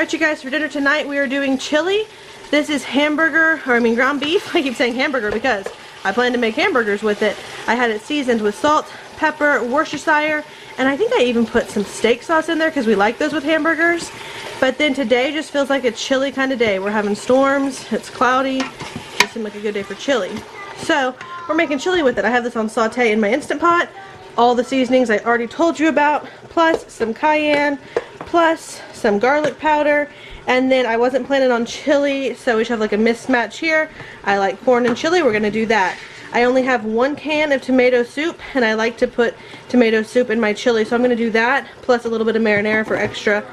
Alright you guys, for dinner tonight we are doing chili. This is ground beef. I keep saying hamburger because I plan to make hamburgers with it. I had it seasoned with salt, pepper, Worcestershire, and I think I even put some steak sauce in there because we like those with hamburgers. But then today just feels like a chilly kind of day. We're having storms, it's cloudy, it seemed like a good day for chili. So we're making chili with it. I have this on saute in my Instant Pot. All the seasonings I already told you about, plus some cayenne, plus some garlic powder, and then I wasn't planning on chili, so we should have like a mismatch here. I like corn and chili, we're going to do that. I only have 1 can of tomato soup, and I like to put tomato soup in my chili, so I'm going to do that, plus a little bit of marinara for extra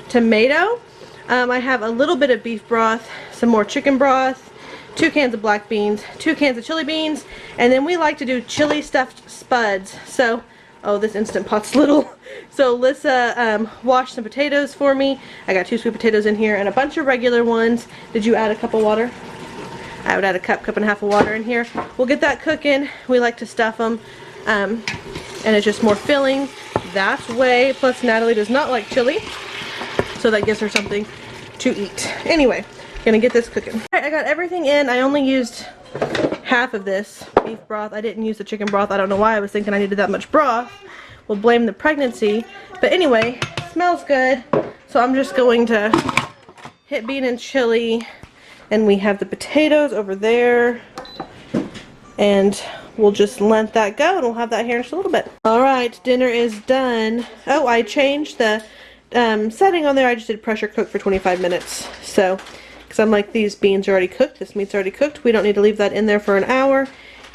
tomato. I have a little bit of beef broth, some more chicken broth, 2 cans of black beans, 2 cans of chili beans, and then we like to do chili stuffed spuds. So, oh, this Instant Pot's little. So Lissa washed some potatoes for me. I got 2 sweet potatoes in here and a bunch of regular ones. Did you add a cup of water? I would add a cup and a half of water in here. We'll get that cooking. We like to stuff them, and it's just more filling that way. Plus Natalie does not like chili, so that gives her something to eat. Anyway, gonna get this cooking. Alright, I got everything in. I only used half of this beef broth. I didn't use the chicken broth. I don't know why I was thinking I needed that much broth. We'll blame the pregnancy. But anyway, smells good. So I'm just going to hit bean and chili. And we have the potatoes over there. And we'll just let that go and we'll have that here in just a little bit. Alright, dinner is done. Oh, I changed the setting on there. I just did pressure cook for 25 minutes. So, because I'm like, these beans are already cooked, this meat's already cooked, we don't need to leave that in there for an hour.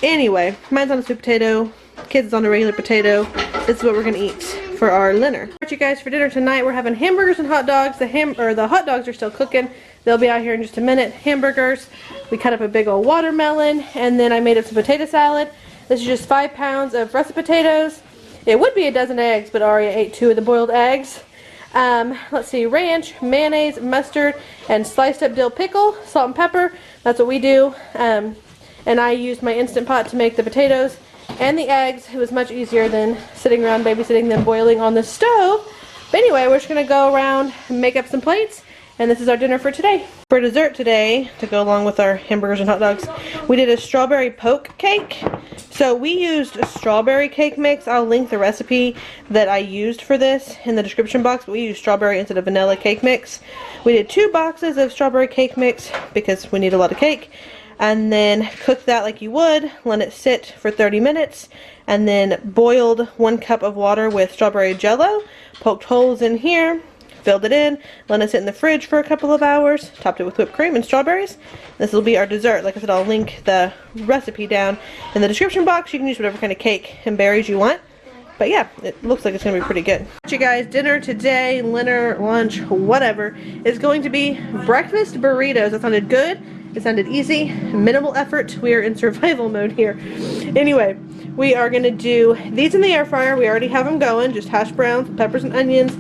Anyway, mine's on a sweet potato, kids is on a regular potato. This is what we're gonna eat for our dinner. Alright you guys, for dinner tonight we're having hamburgers and hot dogs. The hot dogs are still cooking. They'll be out here in just a minute. Hamburgers, we cut up a big old watermelon, and then I made up some potato salad. This is just 5 pounds of russet potatoes. It would be a dozen eggs, but Aria ate 2 of the boiled eggs. Let's see, ranch, mayonnaise, mustard, and sliced up dill pickle, salt and pepper. That's what we do. And I used my Instant Pot to make the potatoes and the eggs. It was much easier than sitting around babysitting them boiling on the stove. But anyway, we're just going to go around and make up some plates. And this is our dinner for today. For dessert today, to go along with our hamburgers and hot dogs, we did a strawberry poke cake. So we used a strawberry cake mix. I'll link the recipe that I used for this in the description box, but we used strawberry instead of vanilla cake mix. We did 2 boxes of strawberry cake mix because we need a lot of cake. And then cooked that like you would, let it sit for 30 minutes, and then boiled 1 cup of water with strawberry jello, poked holes in here, filled it in, let it sit in the fridge for a couple of hours, topped it with whipped cream and strawberries. This will be our dessert. Like I said, I'll link the recipe down in the description box. You can use whatever kind of cake and berries you want. But yeah, it looks like it's going to be pretty good. You guys, dinner today, dinner, lunch, whatever, is going to be breakfast burritos. That sounded good. It sounded easy, minimal effort. We are in survival mode here. Anyway, we are going to do these in the air fryer. We already have them going, just hash browns, peppers, and onions.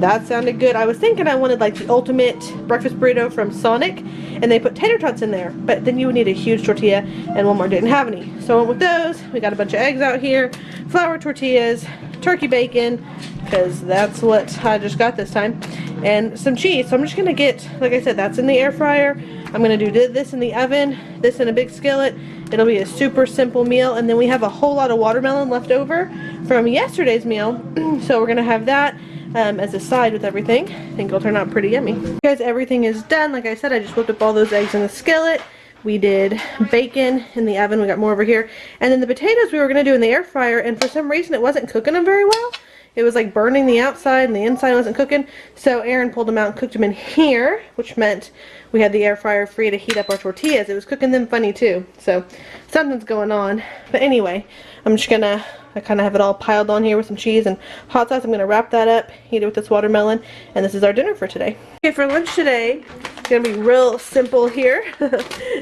That sounded good. I was thinking I wanted like the ultimate breakfast burrito from Sonic, and they put tater tots in there, but then you would need a huge tortilla, and Walmart didn't have any. So I went with those. We got a bunch of eggs out here, flour tortillas, turkey bacon, because that's what I just got this time, and some cheese. So I'm just going to get, like I said, that's in the air fryer. I'm going to do this in the oven, this in a big skillet. It'll be a super simple meal, and then we have a whole lot of watermelon left over from yesterday's meal, so we're going to have that as a side with everything. I think it'll turn out pretty yummy. Guys, everything is done. Like I said, I just whipped up all those eggs in the skillet. We did bacon in the oven. We got more over here. And then the potatoes we were going to do in the air fryer, and for some reason it wasn't cooking them very well. It was like burning the outside and the inside wasn't cooking. So Aaron pulled them out and cooked them in here, which meant we had the air fryer free to heat up our tortillas. It was cooking them funny too. So something's going on. But anyway, I'm just gonna, I kind of have it all piled on here with some cheese and hot sauce. I'm gonna wrap that up, eat it with this watermelon, and this is our dinner for today. Okay, for lunch today, it's gonna be real simple here.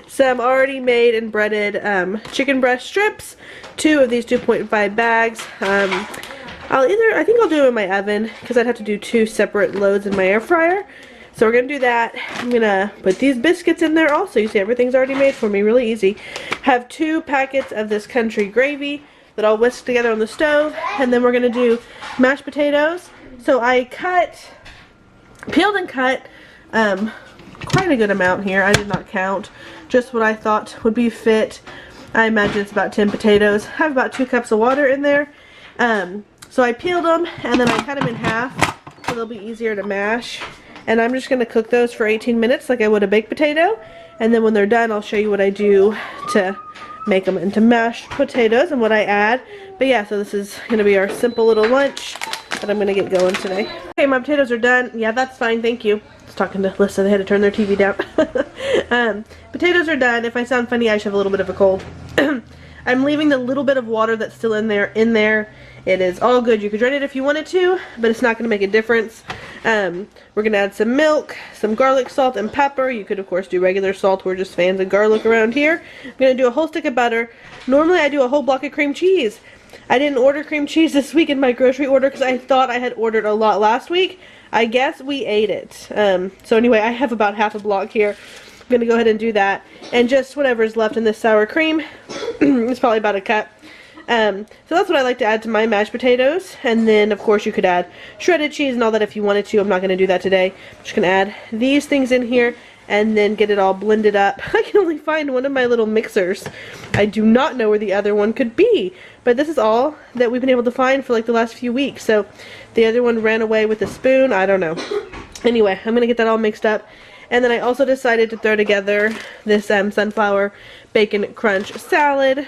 Some already made and breaded chicken breast strips, 2 of these 2.5 bags. I think I'll do it in my oven because I'd have to do 2 separate loads in my air fryer. So we're going to do that. I'm going to put these biscuits in there also. You see, everything's already made for me, really easy. Have 2 packets of this country gravy that I'll whisk together on the stove. And then we're going to do mashed potatoes. So I peeled and cut quite a good amount here. I did not count, just what I thought would be fit. I imagine it's about 10 potatoes. I have about 2 cups of water in there. So I peeled them and then I cut them in half so they'll be easier to mash. And I'm just going to cook those for 18 minutes like I would a baked potato. And then when they're done, I'll show you what I do to make them into mashed potatoes and what I add. But yeah, so this is going to be our simple little lunch that I'm going to get going today. Okay, my potatoes are done. Yeah, that's fine, thank you. I was talking to Lissa, they had to turn their TV down. Potatoes are done. If I sound funny, I should have a little bit of a cold. I'm leaving the little bit of water that's still in there. It is all good. You could drain it if you wanted to, but it's not going to make a difference. We're going to add some milk, some garlic salt, and pepper. You could, of course, do regular salt. We're just fans of garlic around here. I'm going to do a whole stick of butter. Normally, I do a whole block of cream cheese. I didn't order cream cheese this week in my grocery order because I thought I had ordered a lot last week. I guess we ate it. So anyway, I have about half a block here. I'm going to go ahead and do that. And just whatever's left in this sour cream. It's probably about a cup. So that's what I like to add to my mashed potatoes. And then, of course, you could add shredded cheese and all that if you wanted to. I'm not going to do that today. I'm just going to add these things in here and then get it all blended up. I can only find one of my little mixers. I do not know where the other one could be. But this is all that we've been able to find for like the last few weeks. So the other one ran away with a spoon. I don't know. Anyway, I'm going to get that all mixed up. And then I also decided to throw together this sunflower bacon crunch salad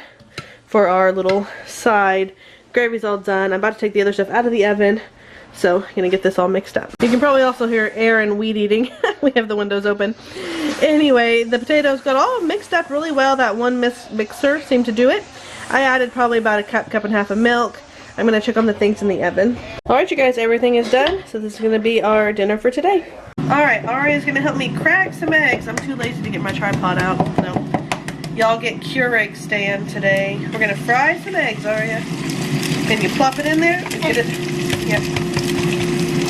for our little side. Gravy's all done. I'm about to take the other stuff out of the oven. So I'm going to get this all mixed up. You can probably also hear air and weed eating. We have the windows open. Anyway, the potatoes got all mixed up really well. That one mixer seemed to do it. I added probably about a cup and a half of milk. I'm going to check on the things in the oven. Alright you guys, everything is done. So this is going to be our dinner for today. Alright, Aria's going to help me crack some eggs. I'm too lazy to get my tripod out. So y'all get Keurig stand today. We're going to fry some eggs, Aria. Then you plop it in there and get it. Yep.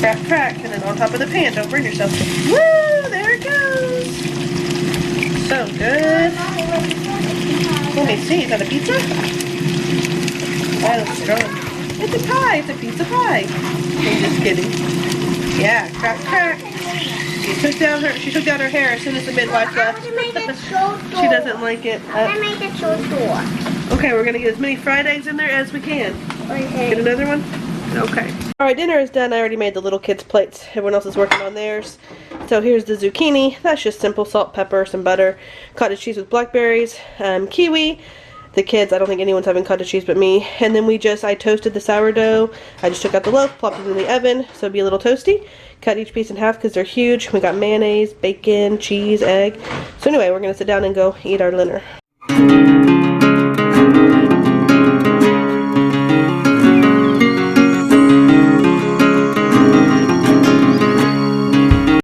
Crack, crack, and then on top of the pan. Don't burn yourself. Woo! There it goes. So good. Let me see. Is that a pizza? That looks strong. It's a pie. It's a pizza pie. I'm just kidding. Yeah, crack, crack. She took down her hair as soon as the midwife left. She doesn't like it. Okay, we're gonna get as many fried eggs in there as we can. Okay. Get another one? Okay. Alright, dinner is done. I already made the little kids' plates. Everyone else is working on theirs. So here's the zucchini. That's just simple salt, pepper, some butter, cottage cheese with blackberries, kiwi. The kids, I don't think anyone's having cottage cheese but me. And then I toasted the sourdough. I just took out the loaf, plopped it in the oven so it'd be a little toasty. Cut each piece in half because they're huge. We got mayonnaise, bacon, cheese, egg. So anyway, we're going to sit down and go eat our dinner.